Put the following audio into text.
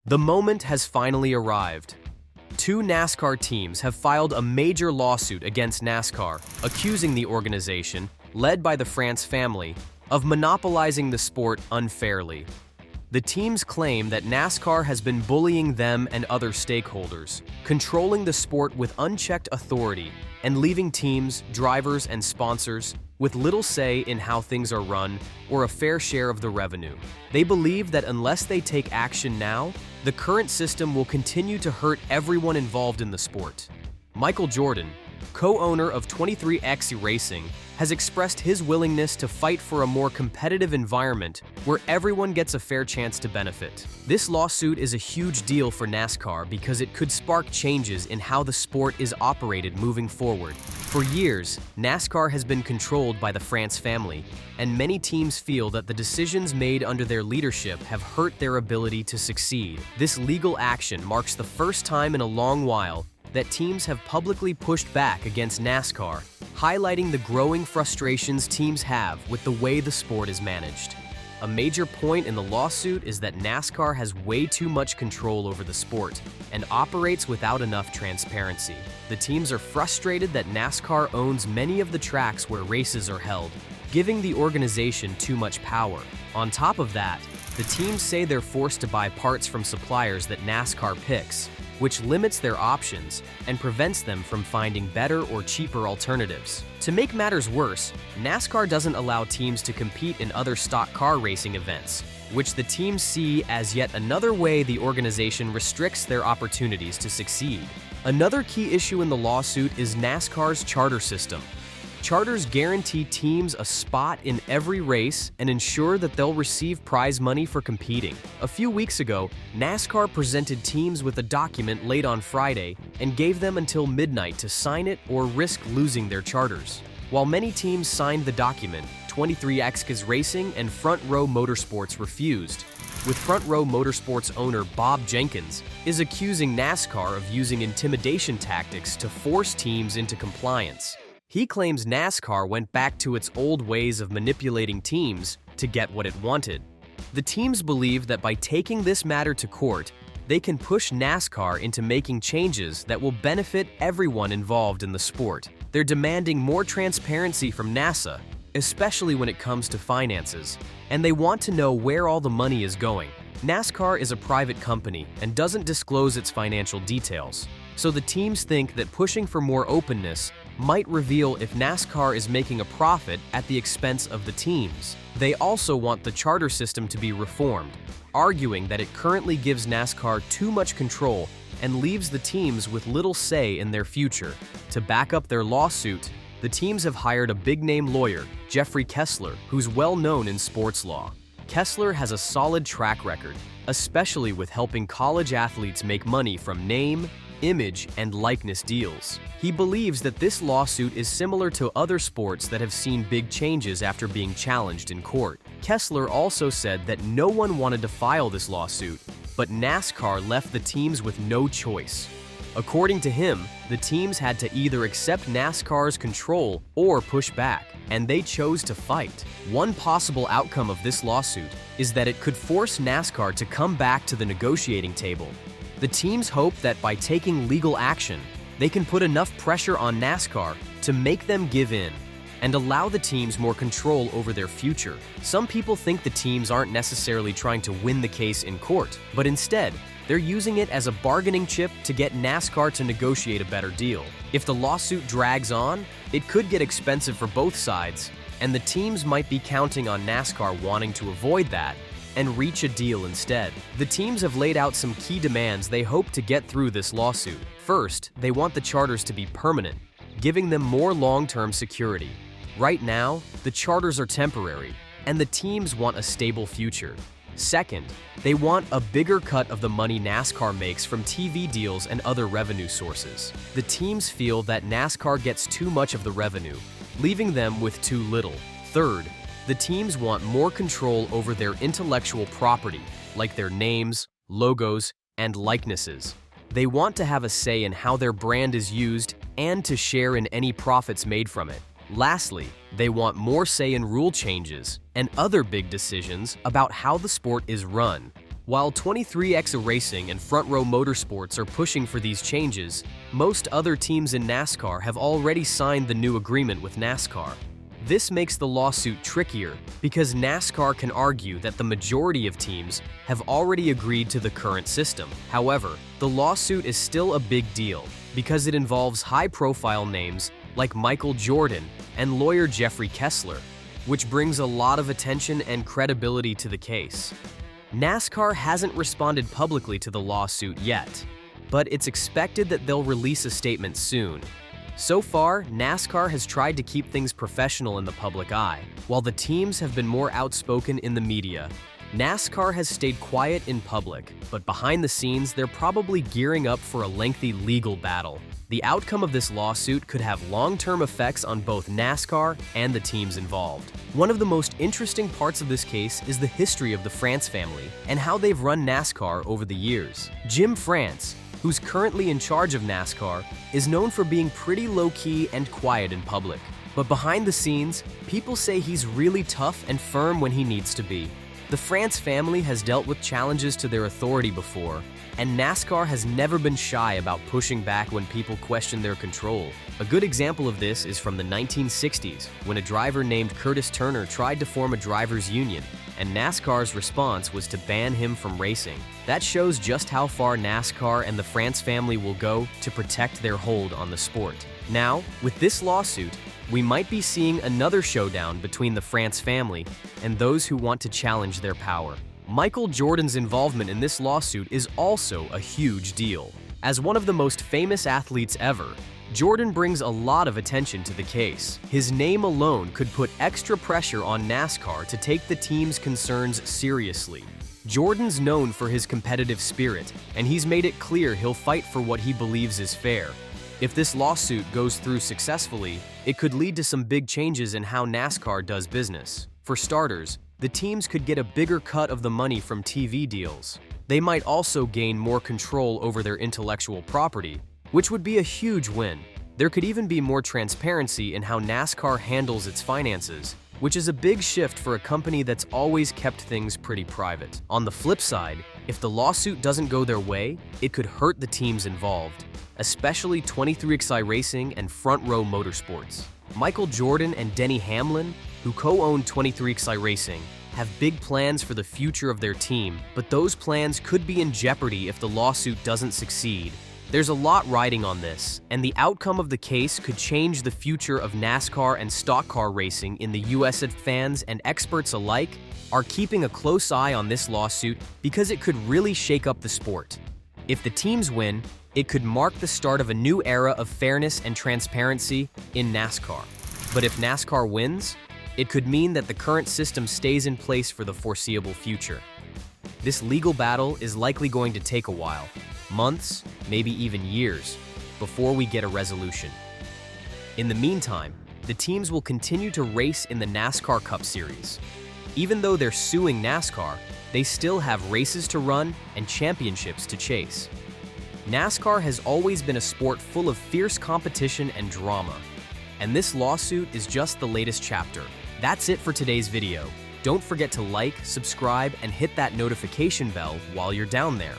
The moment has finally arrived. Two NASCAR teams have filed a major lawsuit against NASCAR, accusing the organization, led by the France family, of monopolizing the sport unfairly. The teams claim that NASCAR has been bullying them and other stakeholders, controlling the sport with unchecked authority, and leaving teams, drivers, and sponsors with little say in how things are run or a fair share of the revenue. They believe that unless they take action now, the current system will continue to hurt everyone involved in the sport. Michael Jordan, co-owner of 23X Racing, has expressed his willingness to fight for a more competitive environment where everyone gets a fair chance to benefit. This lawsuit is a huge deal for NASCAR because it could spark changes in how the sport is operated moving forward. For years, NASCAR has been controlled by the France family, and many teams feel that the decisions made under their leadership have hurt their ability to succeed. This legal action marks the first time in a long while that teams have publicly pushed back against NASCAR, highlighting the growing frustrations teams have with the way the sport is managed. A major point in the lawsuit is that NASCAR has way too much control over the sport and operates without enough transparency. The teams are frustrated that NASCAR owns many of the tracks where races are held, giving the organization too much power. On top of that, the teams say they're forced to buy parts from suppliers that NASCAR picks, which limits their options and prevents them from finding better or cheaper alternatives. To make matters worse, NASCAR doesn't allow teams to compete in other stock car racing events, which the teams see as yet another way the organization restricts their opportunities to succeed. Another key issue in the lawsuit is NASCAR's charter system. Charters guarantee teams a spot in every race and ensure that they'll receive prize money for competing. A few weeks ago, NASCAR presented teams with a document late on Friday and gave them until midnight to sign it or risk losing their charters. While many teams signed the document, 23X Racing and Front Row Motorsports refused, with Front Row Motorsports owner Bob Jenkins is accusing NASCAR of using intimidation tactics to force teams into compliance. He claims NASCAR went back to its old ways of manipulating teams to get what it wanted. The teams believe that by taking this matter to court, they can push NASCAR into making changes that will benefit everyone involved in the sport. They're demanding more transparency from NASA, especially when it comes to finances, and they want to know where all the money is going. NASCAR is a private company and doesn't disclose its financial details, so the teams think that pushing for more openness might reveal if NASCAR is making a profit at the expense of the teams. They also want the charter system to be reformed, arguing that it currently gives NASCAR too much control and leaves the teams with little say in their future. To back up their lawsuit, the teams have hired a big-name lawyer, Jeffrey Kessler, who's well known in sports law. Kessler has a solid track record, especially with helping college athletes make money from name, image, and likeness deals. He believes that this lawsuit is similar to other sports that have seen big changes after being challenged in court. Kessler also said that no one wanted to file this lawsuit, but NASCAR left the teams with no choice. According to him, the teams had to either accept NASCAR's control or push back, and they chose to fight. One possible outcome of this lawsuit is that it could force NASCAR to come back to the negotiating table. The teams hope that by taking legal action, they can put enough pressure on NASCAR to make them give in and allow the teams more control over their future. Some people think the teams aren't necessarily trying to win the case in court, but instead, they're using it as a bargaining chip to get NASCAR to negotiate a better deal. If the lawsuit drags on, it could get expensive for both sides, and the teams might be counting on NASCAR wanting to avoid that and reach a deal instead. The teams have laid out some key demands they hope to get through this lawsuit. First, they want the charters to be permanent, giving them more long-term security. Right now, the charters are temporary, and the teams want a stable future. Second, they want a bigger cut of the money NASCAR makes from TV deals and other revenue sources. The teams feel that NASCAR gets too much of the revenue, leaving them with too little. Third, the teams want more control over their intellectual property, like their names, logos, and likenesses. They want to have a say in how their brand is used and to share in any profits made from it. Lastly, they want more say in rule changes and other big decisions about how the sport is run. While 23XA Racing and Front Row Motorsports are pushing for these changes, most other teams in NASCAR have already signed the new agreement with NASCAR. This makes the lawsuit trickier because NASCAR can argue that the majority of teams have already agreed to the current system. However, the lawsuit is still a big deal because it involves high-profile names like Michael Jordan and lawyer Jeffrey Kessler, which brings a lot of attention and credibility to the case. NASCAR hasn't responded publicly to the lawsuit yet, but it's expected that they'll release a statement soon. So far, NASCAR has tried to keep things professional in the public eye, while the teams have been more outspoken in the media. NASCAR has stayed quiet in public, but behind the scenes, they're probably gearing up for a lengthy legal battle. The outcome of this lawsuit could have long-term effects on both NASCAR and the teams involved. One of the most interesting parts of this case is the history of the France family and how they've run NASCAR over the years. Jim France, who's currently in charge of NASCAR, is known for being pretty low-key and quiet in public. But behind the scenes, people say he's really tough and firm when he needs to be. The France family has dealt with challenges to their authority before, and NASCAR has never been shy about pushing back when people question their control. A good example of this is from the 1960s, when a driver named Curtis Turner tried to form a drivers' union, and NASCAR's response was to ban him from racing. That shows just how far NASCAR and the France family will go to protect their hold on the sport. Now, with this lawsuit, we might be seeing another showdown between the France family and those who want to challenge their power. Michael Jordan's involvement in this lawsuit is also a huge deal. As one of the most famous athletes ever, Jordan brings a lot of attention to the case. His name alone could put extra pressure on NASCAR to take the team's concerns seriously. Jordan's known for his competitive spirit, and he's made it clear he'll fight for what he believes is fair. If this lawsuit goes through successfully, it could lead to some big changes in how NASCAR does business. For starters, the teams could get a bigger cut of the money from TV deals. They might also gain more control over their intellectual property, which would be a huge win. There could even be more transparency in how NASCAR handles its finances, which is a big shift for a company that's always kept things pretty private. On the flip side, if the lawsuit doesn't go their way, it could hurt the teams involved, especially 23XI Racing and Front Row Motorsports. Michael Jordan and Denny Hamlin, who co-own 23XI Racing, have big plans for the future of their team, but those plans could be in jeopardy if the lawsuit doesn't succeed. There's a lot riding on this, and the outcome of the case could change the future of NASCAR and stock car racing in the US. Fans and experts alike are keeping a close eye on this lawsuit because it could really shake up the sport. If the teams win, it could mark the start of a new era of fairness and transparency in NASCAR. But if NASCAR wins, it could mean that the current system stays in place for the foreseeable future. This legal battle is likely going to take a while, months, maybe even years, before we get a resolution. In the meantime, the teams will continue to race in the NASCAR Cup Series. Even though they're suing NASCAR, they still have races to run and championships to chase. NASCAR has always been a sport full of fierce competition and drama, and this lawsuit is just the latest chapter. That's it for today's video. Don't forget to like, subscribe, and hit that notification bell while you're down there.